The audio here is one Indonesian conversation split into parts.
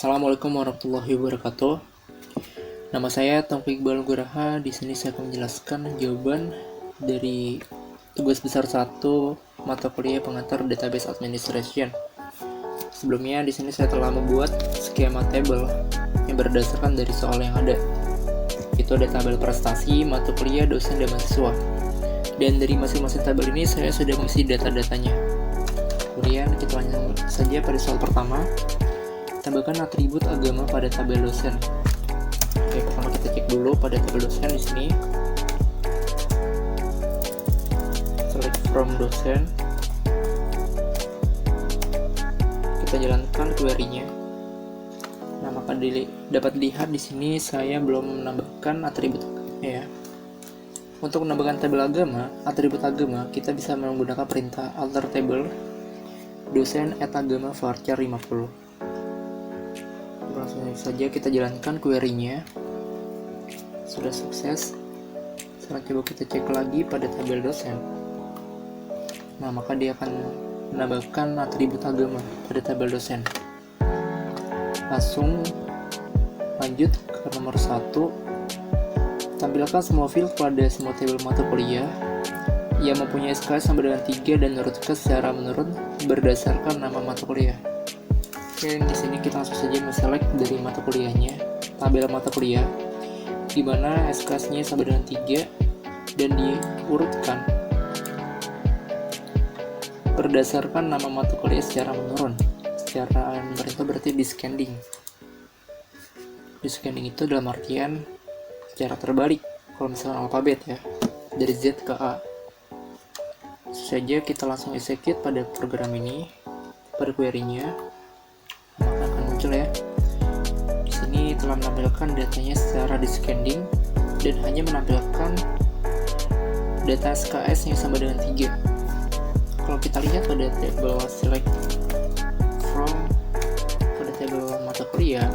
Assalamualaikum warahmatullahi wabarakatuh. Nama saya Taufik Iqbal Guraha. Di sini saya akan menjelaskan jawaban dari tugas besar 1 mata kuliah pengantar Database Administration. Sebelumnya di sini saya telah membuat skema tabel yang berdasarkan dari soal yang ada. Itu ada tabel prestasi, mata kuliah, dosen, dan mahasiswa. Dan dari masing-masing tabel ini saya sudah mengisi data-datanya. Kemudian kita lanjut saja pada soal pertama. Tambahkan atribut agama pada tabel dosen. Oke, pertama kita cek dulu pada tabel dosen di sini. Select from dosen. Kita jalankan query-nya. Nah, maka dapat dilihat di sini saya belum menambahkan atribut ya. Untuk menambahkan tabel agama, atribut agama, kita bisa menggunakan perintah alter table dosen @agama varchar 50. Langsung saja kita jalankan query-nya. Sudah sukses. Sekarang coba kita cek lagi pada tabel dosen. Nah, maka dia akan menambahkan atribut agama pada tabel dosen. Langsung lanjut ke nomor 1. Tampilkan semua field pada semua tabel mata kuliah yang mempunyai SKS sama dengan 3 dan menurutkan secara menurun berdasarkan nama mata kuliah. Oke, di sini kita langsung saja men-select dari mata kuliahnya, tabel mata kuliah, di mana SKS-nya sama dengan 3 dan diurutkan berdasarkan nama mata kuliah secara menurun. Secara menurun itu berarti descending. Descending itu dalam artian secara terbalik, kalau misalnya alfabet ya, dari Z ke A. Saja kita langsung execute pada program ini, pada query-nya. Maka akan muncul ya. Di sini telah menampilkan datanya secara descending dan hanya menampilkan data SKS yang sama dengan 3. Kalau kita lihat pada tabel select from pada tabel mata kuliah,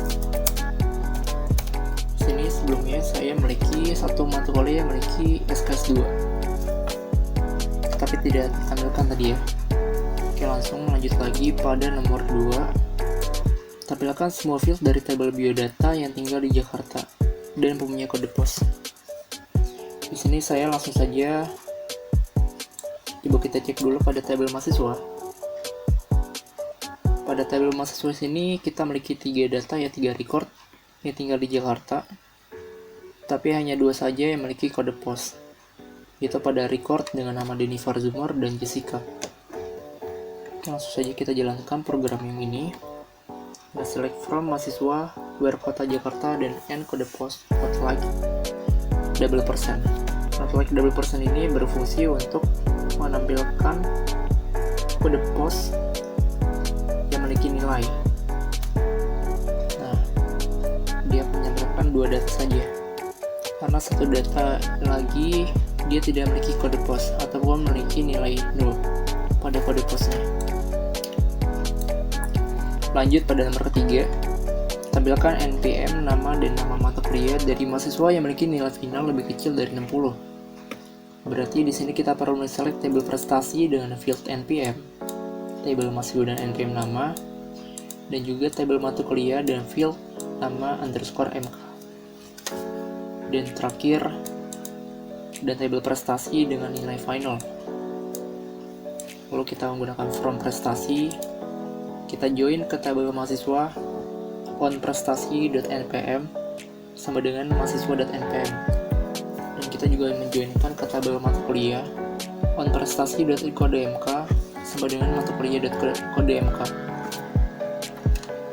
di sini sebelumnya saya memiliki satu mata kuliah yang memiliki SKS 2, tapi tidak ditampilkan tadi ya. Oke, langsung lanjut lagi pada nomor 2. Tampilkan semua field dari tabel biodata yang tinggal di Jakarta dan mempunyai kode pos. Di sini saya langsung saja coba kita cek dulu pada tabel mahasiswa. Pada tabel mahasiswa sini kita memiliki 3 data ya, 3 record yang tinggal di Jakarta. Tapi hanya 2 saja yang memiliki kode pos. Itu pada record dengan nama Denny Farzumar dan Jessica. Langsung saja kita jalankan program yang ini. Select from mahasiswa, where kota Jakarta, dan n kode pos not like double percent. Not like double percent ini berfungsi untuk menampilkan kode pos yang memiliki nilai. Nah, dia menyatakan 2 data saja, karena satu data lagi dia tidak memiliki kode pos ataupun memiliki nilai 0 pada kode posnya. Lanjut pada nomor 3, tampilkan NPM nama dan nama mata kuliah dari mahasiswa yang memiliki nilai final lebih kecil dari 60. Berarti di sini kita perlu men-select tabel prestasi dengan field NPM, tabel mahasiswa dan NPM nama, dan juga tabel mata kuliah dan field nama underscore MK. Dan terakhir, dan tabel prestasi dengan nilai final. Lalu kita menggunakan from prestasi, kita join ke tabel mahasiswa on prestasi.npm sama dengan mahasiswa.npm, dan kita juga menjoinkan ke tabel mata kuliah on prestasi.kodemk sama dengan mata kuliah.kodemk.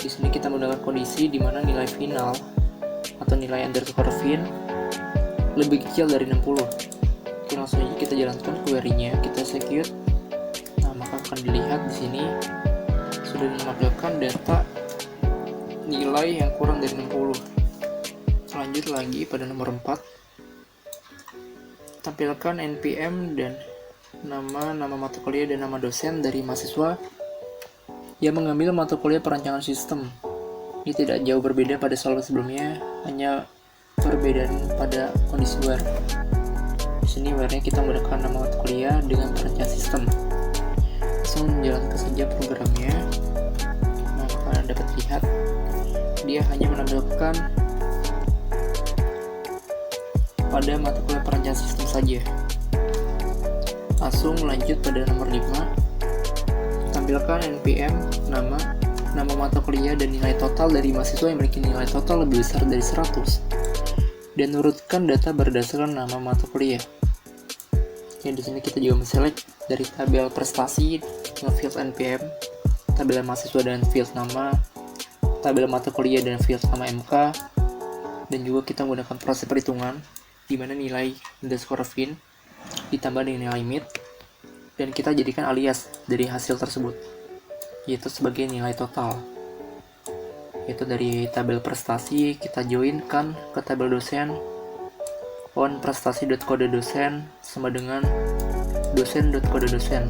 Di sini kita menggunakan kondisi di mana nilai final atau nilai underscore fin lebih kecil dari 60. Oke, langsung aja kita jalankan query-nya, kita execute. Nah, maka akan dilihat di sini sudah menampilkan data nilai yang kurang dari 60. Lanjut lagi pada nomor 4. Tampilkan NPM dan nama mata kuliah dan nama dosen dari mahasiswa yang mengambil mata kuliah perancangan sistem. Ini tidak jauh berbeda pada soal sebelumnya, hanya perbedaan pada kondisi where. Di sini where-nya kita menggunakan nama mata kuliah dengan perancangan sistem. Langsung menjalankan saja programnya. Nah, dapat lihat dia hanya menampilkan pada mata kuliah perencanaan sistem saja. Langsung lanjut pada nomor 5. Tampilkan NPM, nama mata kuliah dan nilai total dari mahasiswa yang memiliki nilai total lebih besar dari 100. Dan urutkan data berdasarkan nama mata kuliah. Ya, di sini kita juga men-select dari tabel prestasi dengan field NPM, tabel mahasiswa dan field nama, tabel mata kuliah dan field nama MK, dan juga kita menggunakan proses perhitungan di mana nilai underscore fin ditambah dengan nilai mid, dan kita jadikan alias dari hasil tersebut, yaitu sebagai nilai total. Yaitu dari tabel prestasi kita joinkan ke tabel dosen on prestasi.kode dosen sama dengan dosen.kode dosen.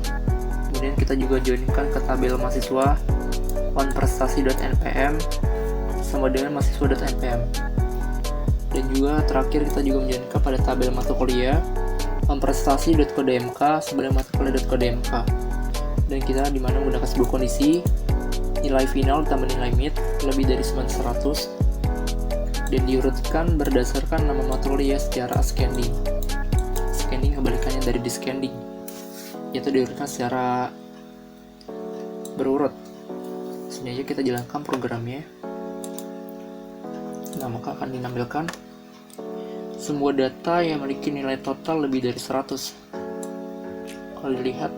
Kemudian kita juga joinkan ke tabel mahasiswa on prestasi.npm sama dengan mahasiswa.npm. Dan juga terakhir kita juga menjoinkan pada tabel mata kuliah on prestasi.kodemk sama dengan mata kuliah.kodemk. Dan kita dimana menggunakan sebuah kondisi nilai final ditambah nilai mid lebih dari 100 dan diurutkan berdasarkan nama mata kuliah secara ascending. Ascending kebalikannya dari descending, yaitu diurutkan secara berurut. Sini aja kita jalankan programnya. Nah, maka akan dinampilkan semua data yang memiliki nilai total lebih dari 100. Kalau dilihat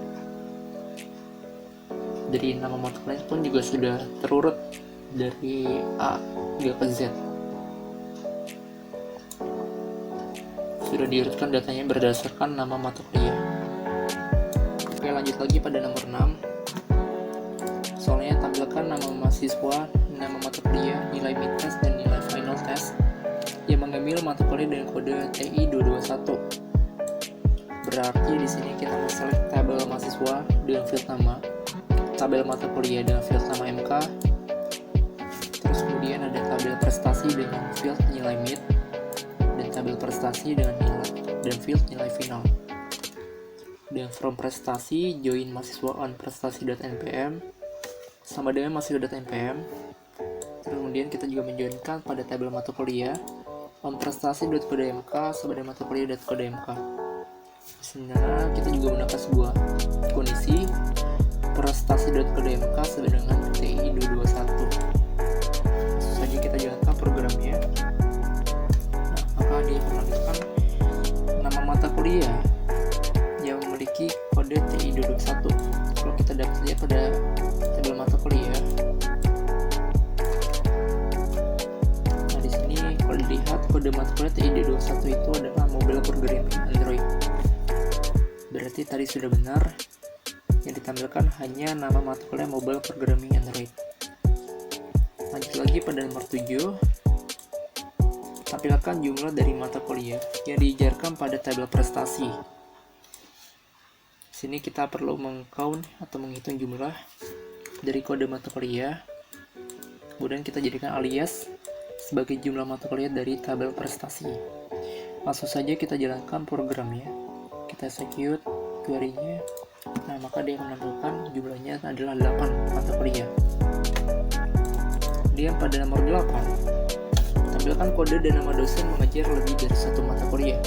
dari nama mata kuliah pun juga sudah terurut dari A hingga ke Z. Sudah diurutkan datanya berdasarkan nama mata kuliah. Oke, lanjut lagi pada nomor 6. Soalnya tampilkan nama mahasiswa, nama mata kuliah, nilai mid test dan nilai final test yang mengambil mata kuliah dengan kode TI 221. Berarti di sini kita men-select tabel mahasiswa dengan field nama, tabel mata kuliah dengan field nama MK, terus kemudian ada tabel prestasi dengan field nilai mid, dan tabel prestasi dengan nilai dan field nilai final. Dan from prestasi join mahasiswa on prestasi.npm sama dengan mahasiswa.npm. Terus kemudian kita juga menjoinkan pada tabel mata kuliah on prestasi.kodemk sama dengan mata kuliah.kodemk. Sebenarnya kita juga menggunakan sebuah kondisi prestasi.kodemk sama dengan TI 221. Langsung saja kita jalankan programnya. Nah, maka dia menandakan nama mata kuliah yang memiliki kode TI 221. Kalau kita dapat lihat pada tabel mata kuliah, nah di sini kalau dilihat kode mata kuliah TI 221 itu adalah mobile programming Android. Berarti tadi sudah benar, yang ditampilkan hanya nama mata kuliah mobile programming Android. Lanjut lagi pada nomor 7. Tampilkan jumlah dari mata kuliah yang diajarkan pada tabel prestasi. Sini kita perlu meng-count atau menghitung jumlah dari kode mata kuliah. Kemudian kita jadikan alias sebagai jumlah mata kuliah dari tabel prestasi. Langsung saja kita jalankan programnya. Kita execute query-nya. Nah, maka dia akan menampilkan jumlahnya adalah 8 mata kuliah. Kemudian pada nomor 8, tampilkan kode dan nama dosen mengajar lebih dari satu mata kuliah.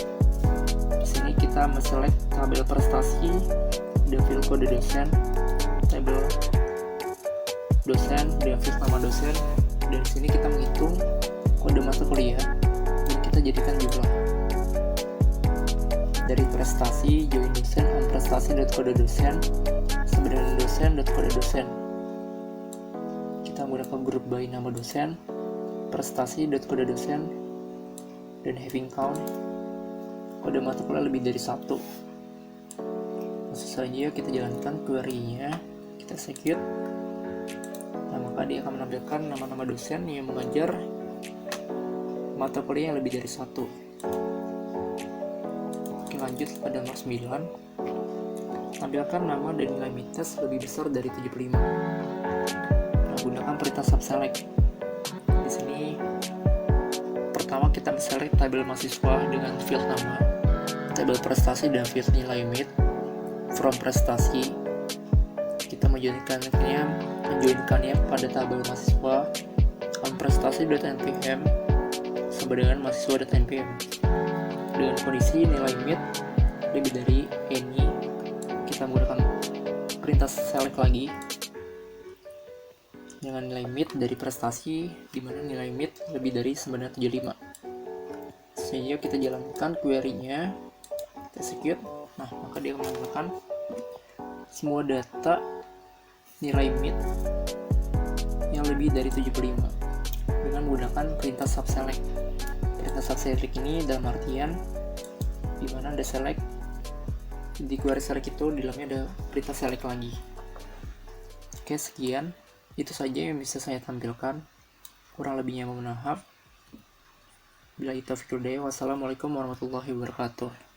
Di sini kita men-select tabel prestasi dan field kode dosen, tabel dosen dan field nama dosen, dan di sini kita menghitung kode mata kuliah dan kita jadikan jumlah. Dari prestasi join dosen on prestasi.kode dosen sama dengan dosen.kode dosen. Kita menggunakan grup by nama dosen, prestasi.kode dosen, dan having count kode mata kuliah lebih dari 1. Langsung saja kita jalankan query-nya, kita execute. Nah, maka dia akan menampilkan nama-nama dosen yang mengajar mata kuliah yang lebih dari 1. Lanjut pada nomor 9. Tampilkan nama dan nilai mid test lebih besar dari 75. Nah, gunakan perintah subselect. Di sini pertama kita select tabel mahasiswa dengan field nama, tabel prestasi dan field nilai mid. From prestasi kita menjoinkannya pada tabel mahasiswa on prestasi.npm sama dengan mahasiswa.npm. Dengan kondisi nilai mid lebih dari any, kita menggunakan perintah select lagi dengan nilai mid dari prestasi, di mana nilai mid lebih dari 975. Sehingga kita jalankan query-nya, kita execute. Nah, maka dia akan menggunakan semua data nilai mid yang lebih dari 75 dengan menggunakan perintah subselect. Perintah subselect ini dalam artian dimana ada select, di query select itu di dalamnya ada perintah select lagi. Oke, sekian itu saja yang bisa saya tampilkan, kurang lebihnya mohon maaf. Bila itu, wassalamualaikum warahmatullahi wabarakatuh.